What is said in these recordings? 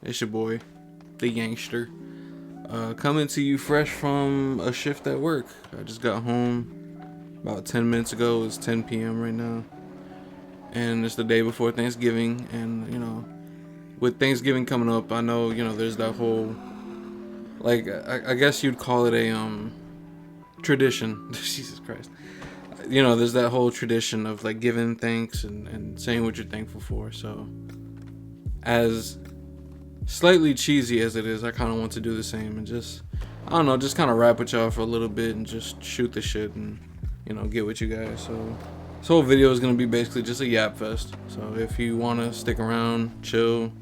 It's your boy, the Yankster, coming to you fresh from a shift at work. I just got home about 10 minutes ago. It's 10 p.m. right now, and it's the day before Thanksgiving. And with Thanksgiving coming up, I know there's that whole, like, I guess you'd call it a tradition. Jesus Christ. There's that whole tradition of like giving thanks and saying what you're thankful for. So, as slightly cheesy as it is, I kind of want to do the same and just, I don't know, just kind of rap with y'all for a little bit and just shoot the shit and, get with you guys. So, this whole video is going to be basically just a yap fest. So, if you want to stick around, chill,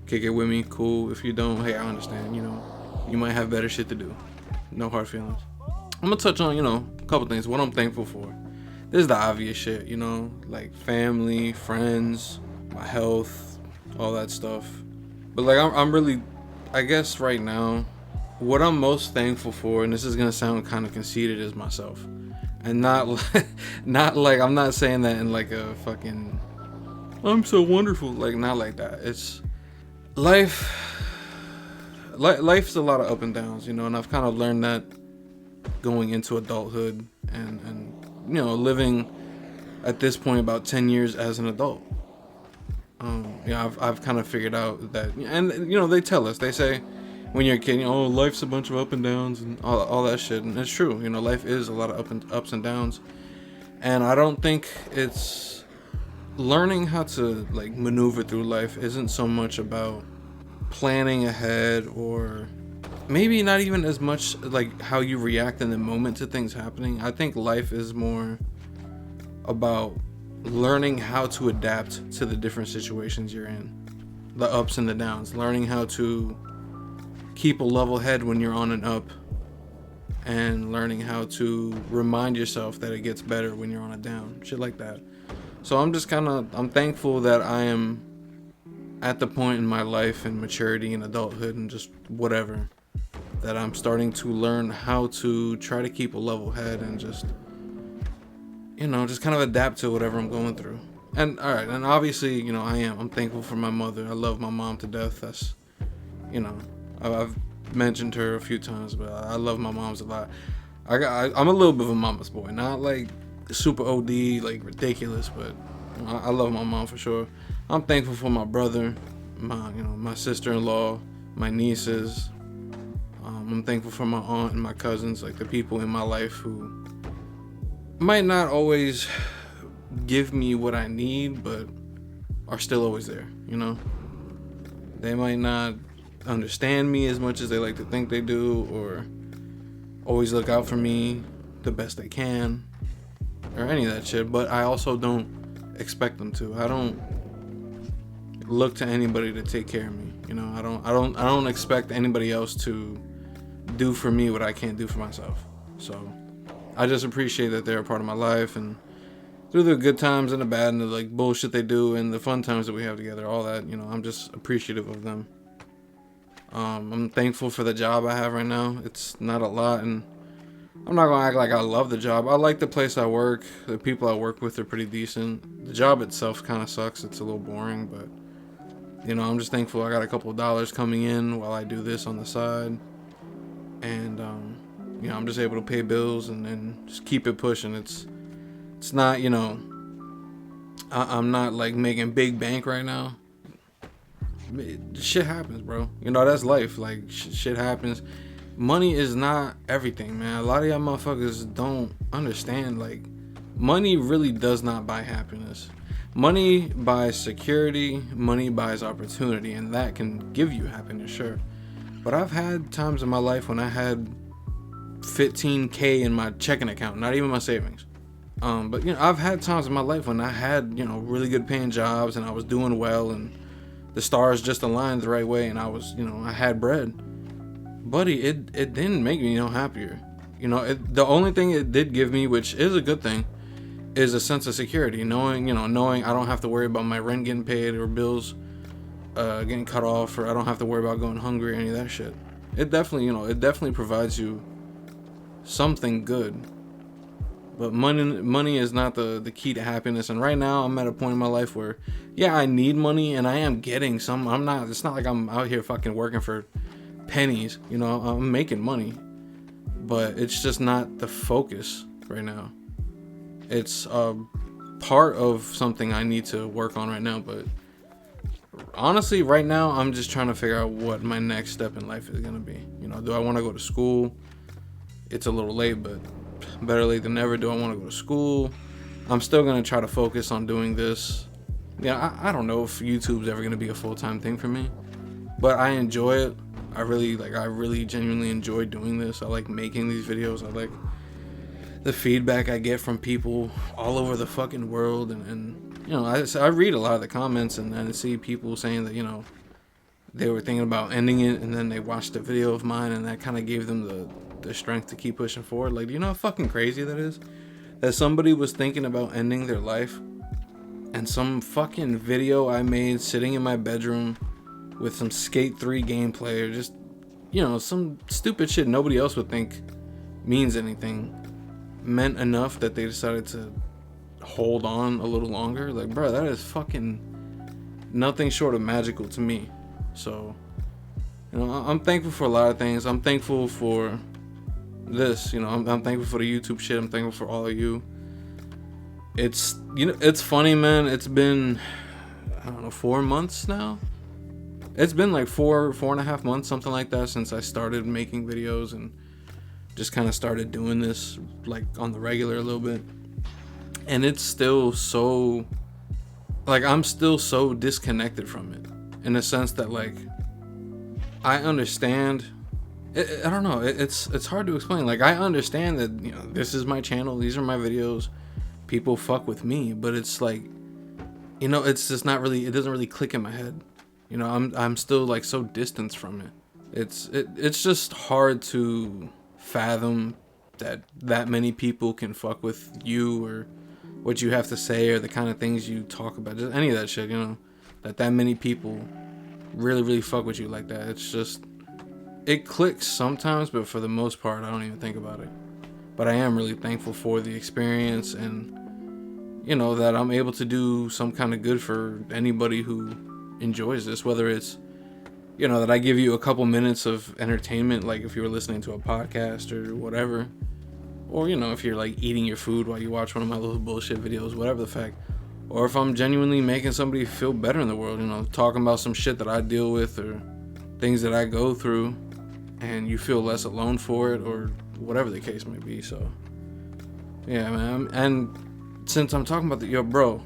kick it with me, cool. If you don't, hey, I understand, you might have better shit to do. No hard feelings. I'm going to touch on, a couple things, what I'm thankful for. This is the obvious shit, like family, friends, my health, all that stuff. But like I'm really, I guess right now, what I'm most thankful for, and this is gonna sound kind of conceited, is myself. And not like I'm not saying that in like a fucking I'm so wonderful, like not like that. It's life. Life's a lot of up and downs, and I've kind of learned that going into adulthood and living at this point about 10 years as an adult. I've kind of figured out that, and they tell us, they say when you're a kid, life's a bunch of up and downs and all that shit, and it's true. Life is a lot of ups and downs, and I don't think it's learning how to like maneuver through life isn't so much about planning ahead, or maybe not even as much like how you react in the moment to things happening. I think life is more about learning how to adapt to the different situations you're in, the ups and the downs, learning how to keep a level head when you're on an up, and learning how to remind yourself that it gets better when you're on a down, shit like that. So I'm thankful that I am at the point in my life and maturity and adulthood and just whatever, that I'm starting to learn how to try to keep a level head and just just kind of adapt to whatever I'm going through. And all right, and obviously, I'm thankful for my mother. I love my mom to death. That's, I've mentioned her a few times, but I love my moms a lot. I'm a little bit of a mama's boy, not like super OD, like ridiculous, but I love my mom for sure. I'm thankful for my brother, my sister-in-law, my nieces. I'm thankful for my aunt and my cousins, like the people in my life who might not always give me what I need, but are still always there, They might not understand me as much as they like to think they do, or always look out for me the best they can, or any of that shit, but I also don't expect them to. I don't look to anybody to take care of me, I don't expect anybody else to do for me what I can't do for myself. So I just appreciate that they're a part of my life, and through the good times and the bad and the like bullshit they do and the fun times that we have together, all that, I'm just appreciative of them. I'm thankful for the job I have right now. It's not a lot, and I'm not gonna act like I love the job. I like the place I work. The people I work with are pretty decent. The job itself kind of sucks. It's a little boring, but I'm just thankful I got a couple of dollars coming in while I do this on the side, and I'm just able to pay bills and just keep it pushing. It's not, I'm not like making big bank right now. Shit happens, bro. That's life. Like shit happens. Money is not everything, man. A lot of y'all motherfuckers don't understand. Like, money really does not buy happiness. Money buys security. Money buys opportunity, and that can give you happiness, sure. But I've had times in my life when I had $15K in my checking account, not even my savings. But I've had times in my life when I had really good paying jobs and I was doing well and the stars just aligned the right way and I was I had bread. Buddy, it didn't make me happier. The only thing it did give me, which is a good thing, is a sense of security, knowing I don't have to worry about my rent getting paid or bills getting cut off, or I don't have to worry about going hungry or any of that shit. It definitely provides you something good. But money is not the key to happiness. And right now I'm at a point in my life where, yeah, I need money, and I am getting some. It's not like I'm out here fucking working for pennies. You know, I'm making money, but it's just not the focus right now. It's part of something I need to work on right now. But honestly, right now I'm just trying to figure out what my next step in life is gonna be. You know, do I want to go to school? It's a little late, but better late than never. Do I want to go to school? I'm still gonna try to focus on doing this. Yeah, I don't know if YouTube's ever gonna be a full-time thing for me, but I enjoy it. I really genuinely enjoy doing this. I like making these videos. I like the feedback I get from people all over the fucking world, and you know, I read a lot of the comments, and I see people saying that, you know, they were thinking about ending it, and then they watched a video of mine, and that kind of gave them the strength to keep pushing forward. Like, do you know how fucking crazy that is? That somebody was thinking about ending their life, and some fucking video I made sitting in my bedroom with some Skate 3 gameplay, or just, you know, some stupid shit nobody else would think means anything, meant enough that they decided to hold on a little longer. Like, bro, that is fucking nothing short of magical to me. So, you know, I'm thankful for a lot of things. I'm thankful for this, you know, I'm thankful for the YouTube shit. I'm thankful for all of you. It's, you know, it's funny, man. It's been, I don't know, 4 months now. It's been like 4.5 months, something like that, since I started making videos and just kind of started doing this like on the regular a little bit. And it's still so, like, I'm still so disconnected from it, in the sense that, like, I understand. I don't know. It's hard to explain. Like, I understand that, you know, this is my channel. These are my videos. People fuck with me, but it's like, you know, it's just not really. It doesn't really click in my head. You know, I'm still like so distanced from it. It's just hard to fathom that many people can fuck with you, or what you have to say, or the kind of things you talk about, just any of that shit, you know, that many people really fuck with you like that. It's just, it clicks sometimes, but for the most part, I don't even think about it. But I am really thankful for the experience, and, you know, that I'm able to do some kind of good for anybody who enjoys this, whether it's, you know, that I give you a couple minutes of entertainment, like if you were listening to a podcast or whatever, or, you know, if you're like eating your food while you watch one of my little bullshit videos, whatever the fact, or if I'm genuinely making somebody feel better in the world, you know, talking about some shit that I deal with or things that I go through, and you feel less alone for it, or whatever the case may be. So yeah, man. And since I'm talking about yo, bro,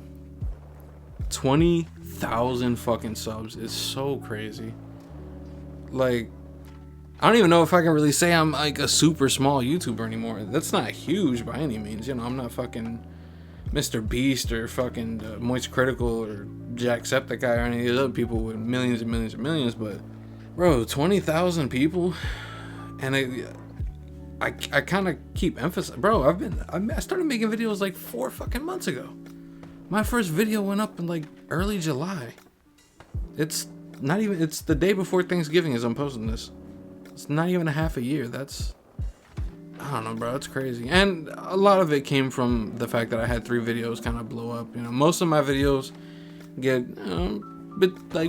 20,000 fucking subs is so crazy. Like, I don't even know if I can really say I'm like a super small YouTuber anymore. That's not huge by any means. You know, I'm not fucking Mr. Beast or fucking Moist Critical or Jacksepticeye or any of these other people with millions and millions and millions. But, bro, 20,000 people, and I kind of keep emphasizing, bro. I started making videos like 4 fucking months ago. My first video went up in like early July. It's not even, it's the day before Thanksgiving as I'm posting this. It's not even a half a year. That's, I don't know, bro. It's crazy. And a lot of it came from the fact that I had 3 videos kind of blow up. You know, most of my videos get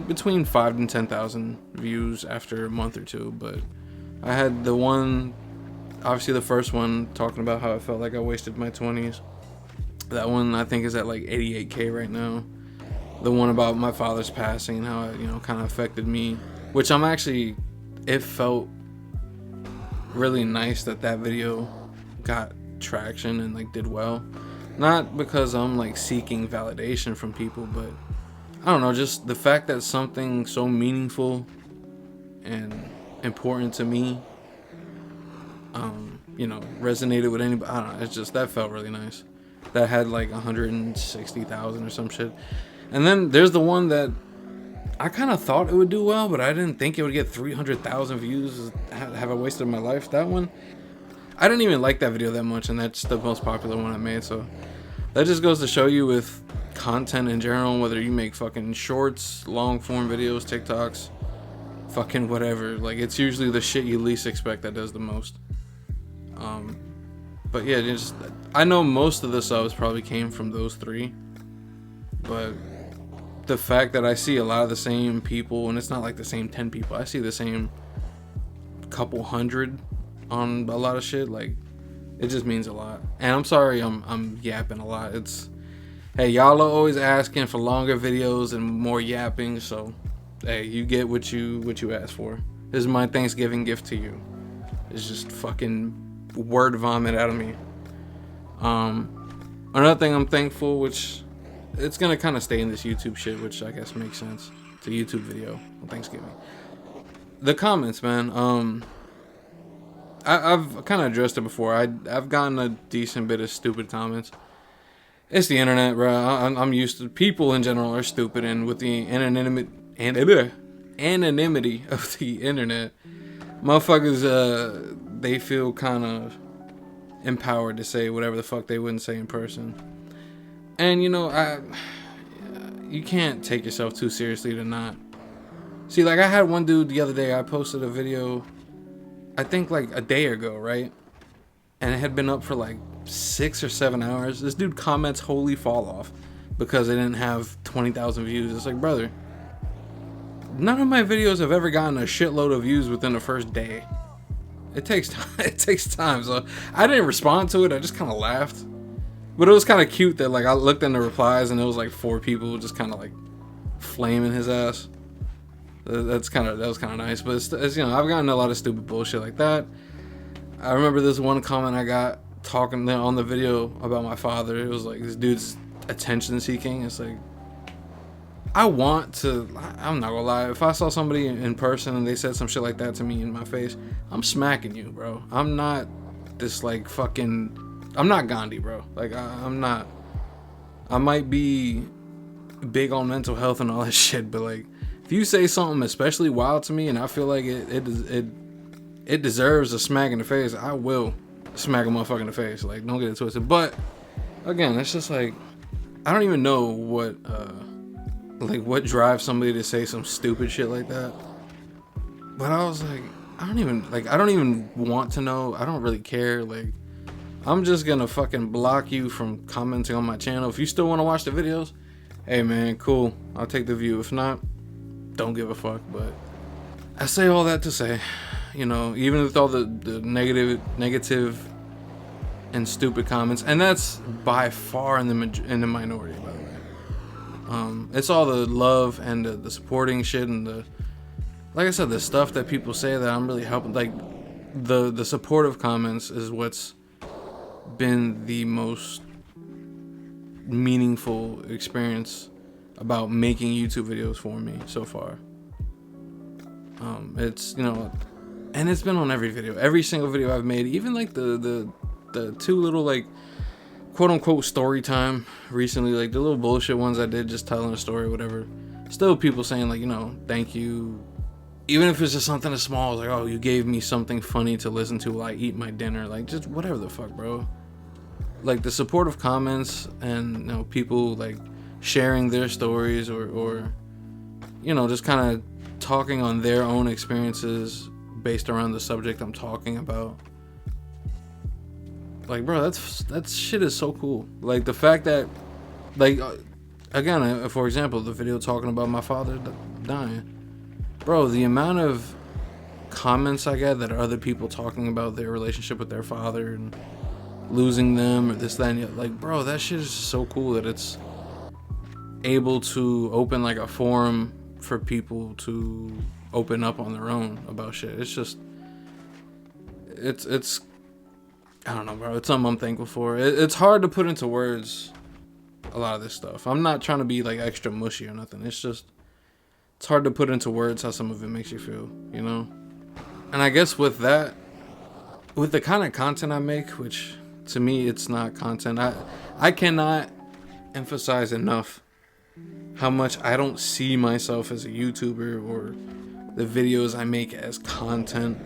between 5 and 10,000 views after a month or two. But I had the one, obviously the first one, talking about how I felt like I wasted my 20s. That one I think is at like 88K right now. The one about my father's passing and how it, you know, kind of affected me, which I'm actually, it felt really nice that video got traction and like did well. Not because I'm like seeking validation from people, but I don't know, just the fact that something so meaningful and important to me, you know, resonated with anybody. I don't know, it's just, that felt really nice. That had like 160,000 or some shit. And then there's the one that I kind of thought it would do well, but I didn't think it would get 300,000 views. Have I wasted my life? That one, I didn't even like that video that much, and that's the most popular one I made. So that just goes to show you with content in general, whether you make fucking shorts, long form videos, TikToks, fucking whatever, like, it's usually the shit you least expect that does the most. But yeah, just I know most of the subs probably came from those three, but the fact that I see a lot of the same people, and it's not like the same 10 people, I see the same couple hundred on a lot of shit, like, it just means a lot. And I'm sorry I'm yapping a lot. It's, hey, y'all are always asking for longer videos and more yapping, so hey, you get what you asked for. This is my Thanksgiving gift to you. It's just fucking word vomit out of me. Another thing I'm thankful, which it's gonna kind of stay in this YouTube shit, which I guess makes sense. It's a YouTube video on Thanksgiving. The comments, man. I've kind of addressed it before. I've gotten a decent bit of stupid comments. It's the internet, bro. I'm used to, people in general are stupid, and with the anonymity of the internet, motherfuckers, they feel kind of empowered to say whatever the fuck they wouldn't say in person. And you know, you can't take yourself too seriously to not. See, like, I had one dude the other day, I posted a video, I think like a day ago, right? And it had been up for like 6 or 7 hours. This dude comments holy fall off because they didn't have 20,000 views. It's like, brother, none of my videos have ever gotten a shitload of views within the first day. It takes time. It takes time. So I didn't respond to it. I just kind of laughed. But it was kind of cute that, like, I looked in the replies and it was like 4 people just kind of like flaming his ass. That was kind of nice. But it's, you know, I've gotten a lot of stupid bullshit like that. I remember this one comment I got talking on the video about my father. It was like, this dude's attention seeking. It's like, I'm not gonna lie, if I saw somebody in person and they said some shit like that to me in my face, I'm smacking you, bro. I'm not this like fucking, I'm not Gandhi, bro. Like, I'm not. I might be big on mental health and all that shit, but like, if you say something especially wild to me and I feel like it deserves a smack in the face, I will smack a motherfucker in the face. Like, don't get it twisted. But again, it's just like, I don't even know what drives somebody to say some stupid shit like that. But I was like, I don't even want to know. I don't really care. Like, I'm just gonna fucking block you from commenting on my channel. If you still want to watch the videos, hey man, cool, I'll take the view. If not, don't give a fuck. But I say all that to say, you know, even with all the negative and stupid comments, and that's by far in the minority, by the way. It's all the love and the supporting shit and the, like I said, the stuff that people say that I'm really helping. Like, the supportive comments is what's been the most meaningful experience about making YouTube videos for me so far. It's, you know, and it's been on every single video I've made, even like the 2 little, like, quote unquote story time recently, like the little bullshit ones I did, just telling a story, whatever. Still people saying, like, you know, thank you. Even if it's just something as small as like, oh, you gave me something funny to listen to while I eat my dinner. Like, just whatever the fuck, bro. Like, the supportive comments and, you know, people like sharing their stories or you know, just kind of talking on their own experiences based around the subject I'm talking about. Like, bro, that shit is so cool. Like, the fact that, like, again, for example, the video talking about my father dying. Bro, the amount of comments I get that are other people talking about their relationship with their father and losing them or this, that, and the other. Like, bro, that shit is so cool that it's able to open, like, a forum for people to open up on their own about shit. It's just, it's I don't know, bro. It's something I'm thankful for. It's hard to put into words a lot of this stuff. I'm not trying to be like extra mushy or nothing. It's just, it's hard to put into words how some of it makes you feel, you know? And I guess with that, with the kind of content I make, which to me, it's not content. I cannot emphasize enough how much I don't see myself as a YouTuber or the videos I make as content.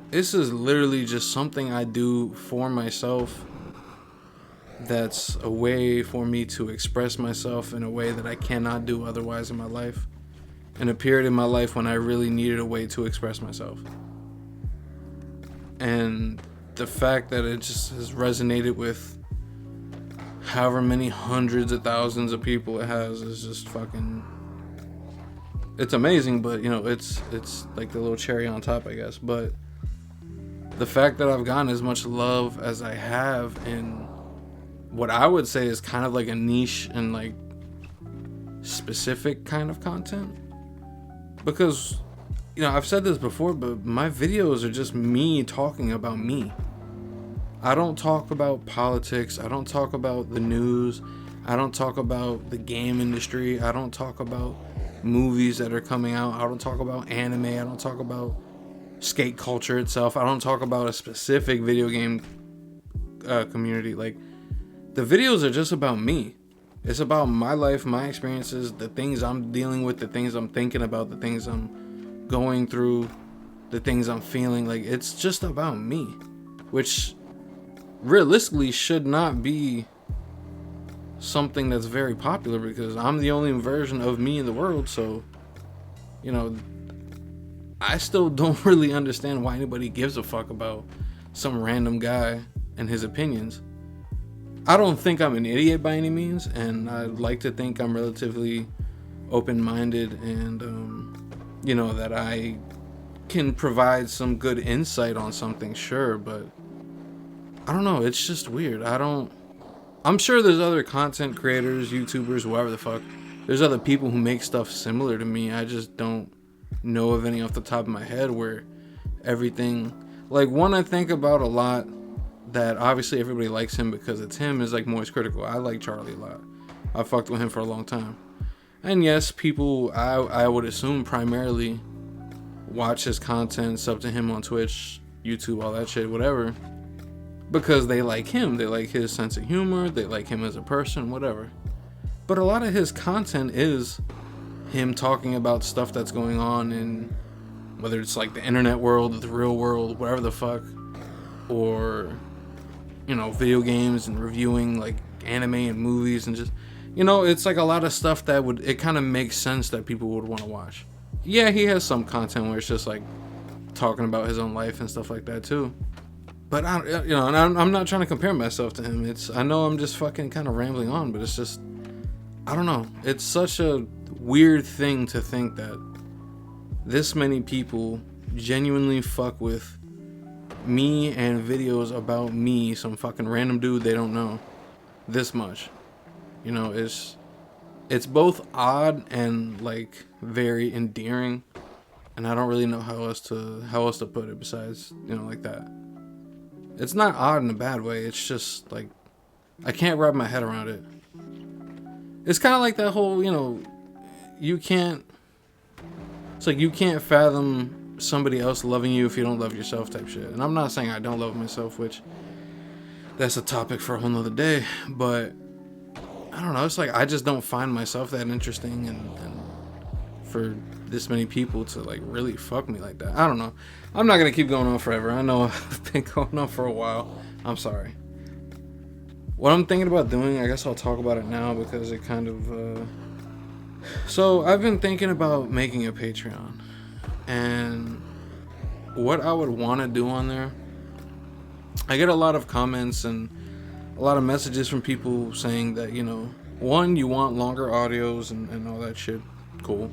This is literally just something I do for myself. That's a way for me to express myself in a way that I cannot do otherwise in my life. In a period in my life when I really needed a way to express myself. And the fact that it just has resonated with however many hundreds of thousands of people it has is just fucking, it's amazing. But you know, it's like the little cherry on top, I guess. But the fact that I've gotten as much love as I have in what I would say is kind of like a niche and like specific kind of content, because you know, I've said this before, but my videos are just me talking about me. I don't talk about politics. I don't talk about the news. I don't talk about the game industry. I don't talk about movies that are coming out. I don't talk about anime. I don't talk about skate culture itself. I don't talk about a specific video game community. Like, the videos are just about me. It's about my life, my experiences, the things I'm dealing with, the things I'm thinking about, the things I'm going through, the things I'm feeling. Like, it's just about me, which realistically should not be something that's very popular, because I'm the only version of me in the world. So, you know, I still don't really understand why anybody gives a fuck about some random guy and his opinions. I don't think I'm an idiot by any means, and I like to think I'm relatively open-minded, and you know, that I can provide some good insight on something, sure, but I don't know, it's just weird. I'm sure there's other content creators, YouTubers, whoever the fuck, there's other people who make stuff similar to me. I just don't know of any off the top of my head where everything, like, one I think about a lot that obviously everybody likes him because it's him is like Moist Critical. I like Charlie a lot. I fucked with him for a long time. And yes, people, I would assume primarily watch his content, sub to him on Twitch, YouTube, all that shit, whatever, because they like him. They like his sense of humor. They like him as a person, whatever. But a lot of his content is him talking about stuff that's going on in, whether it's like the internet world, the real world, whatever the fuck, or, you know, video games, and reviewing like anime and movies, and just, you know, it's like a lot of stuff that would, it kind of makes sense that people would want to watch. Yeah, he has some content where it's just like talking about his own life and stuff like that too. But you know, and I'm not trying to compare myself to him. I know I'm just fucking kind of rambling on, but it's just, I don't know. It's such a weird thing to think that this many people genuinely fuck with me and videos about me, some fucking random dude they don't know, this much. You know, it's both odd and like very endearing, and I don't really know how else to put it besides, you know, like that. It's not odd in a bad way. It's just like, I can't wrap my head around it. It's kind of like that whole, you know, it's like you can't fathom somebody else loving you if you don't love yourself type shit. And I'm not saying I don't love myself, which that's a topic for a whole nother day, but I don't know, it's like I just don't find myself that interesting, and for this many people to like really fuck me like that, I don't know. I'm not gonna keep going on forever. I know I've been going on for a while. I'm sorry. What I'm thinking about doing, I guess I'll talk about it now because it kind of so I've been thinking about making a Patreon, and what I would want to do on there, I get a lot of comments and a lot of messages from people saying that, you know, one, you want longer audios and all that shit. Cool.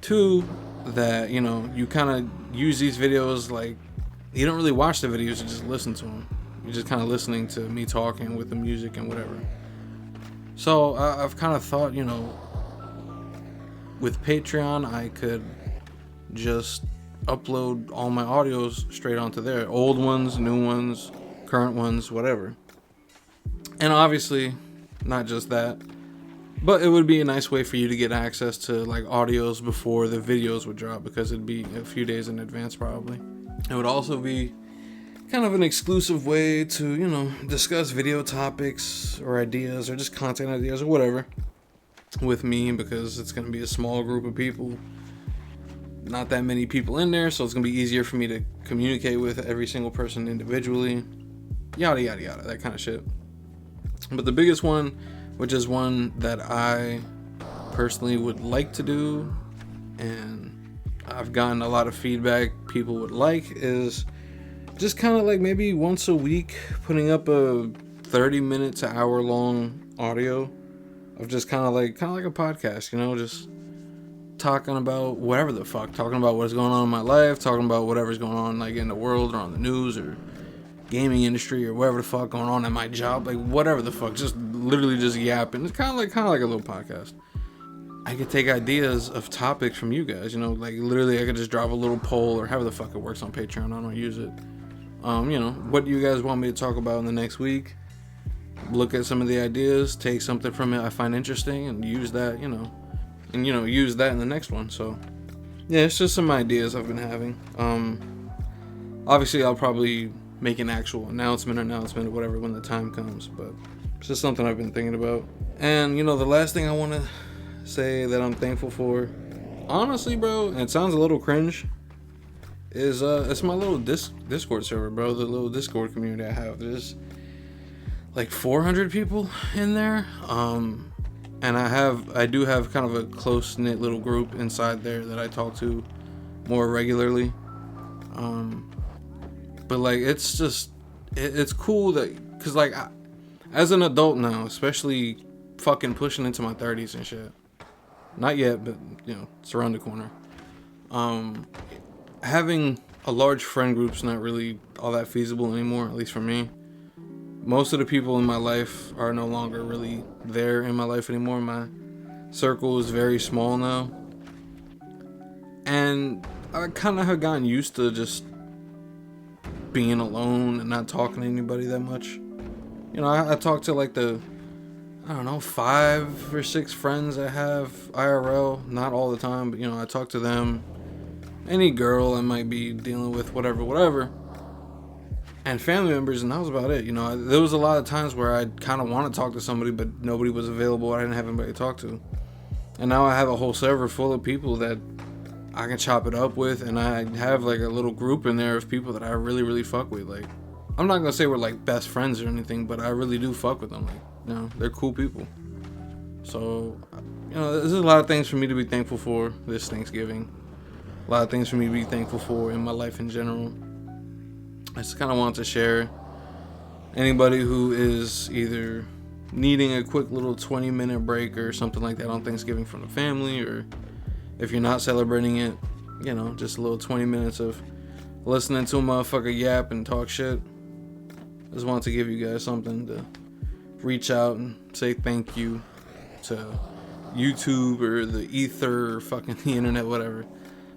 Two, that, you know, you kind of use these videos like, you don't really watch the videos, you just listen to them. You're just kind of listening to me talking with the music and whatever. So I've kind of thought, you know, with Patreon, I could just upload all my audios straight onto there. Old ones, new ones, current ones, whatever. And obviously, not just that, but it would be a nice way for you to get access to like audios before the videos would drop, because it'd be a few days in advance probably. It would also be kind of an exclusive way to, you know, discuss video topics or ideas or just content ideas or whatever with me, because it's going to be a small group of people, not that many people in there, so it's going to be easier for me to communicate with every single person individually, yada yada yada, that kind of shit. But the biggest one, which is one that I personally would like to do, and I've gotten a lot of feedback people would like, is just kind of like maybe once a week putting up a 30-minute to hour long audio of just kind of like a podcast, just talking about whatever the fuck, talking about what's going on in my life, talking about whatever's going on like in the world or on the news or gaming industry or whatever the fuck going on at my job, like whatever the fuck, just literally just yapping. It's kind of like a little podcast. I could take ideas of topics from you guys, like literally I could just drop a little poll or however the fuck it works on Patreon. I don't use it. What do you guys want me to talk about in the next week? Look at some of the ideas, take something from it I find interesting, and use that, use that in the next one. So, yeah, it's just some ideas I've been having. Obviously, I'll probably make an actual announcement or whatever when the time comes, but it's just something I've been thinking about. And, the last thing I want to say that I'm thankful for, honestly, bro, and it sounds a little cringe, is it's my little Discord server, bro, the little Discord community I have. There's like 400 people in there, and I do have kind of a close-knit little group inside there that I talk to more regularly, but like it's just it's cool that, because like as an adult now, especially fucking pushing into my 30s and shit, not yet, but it's around the corner, having a large friend group's not really all that feasible anymore, at least for me. Most of the people in my life are no longer really there in my life anymore. My circle is very small now. And I kind of have gotten used to just being alone and not talking to anybody that much. I talk to like the, 5 or 6 friends I have IRL, not all the time, but I talk to them. Any girl I might be dealing with, whatever. And family members, and that was about it. There was a lot of times where I kind of want to talk to somebody, but nobody was available. I didn't have anybody to talk to. And now I have a whole server full of people that I can chop it up with, and I have like a little group in there of people that I really, really fuck with. Like, I'm not gonna say we're like best friends or anything, but I really do fuck with them. Like, they're cool people. So, there's a lot of things for me to be thankful for this Thanksgiving. A lot of things for me to be thankful for in my life in general. I just kind of want to share. Anybody who is either needing a quick little 20-minute break or something like that on Thanksgiving from the family, or if you're not celebrating it, just a little 20 minutes of listening to a motherfucker yap and talk shit. Just want to give you guys something to reach out and say thank you to YouTube or the ether or fucking the internet, whatever.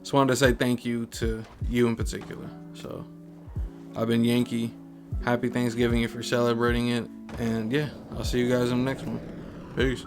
Just wanted to say thank you to you in particular. So, I've been Yankee. Happy Thanksgiving if you're celebrating it. And yeah, I'll see you guys in the next one. Peace.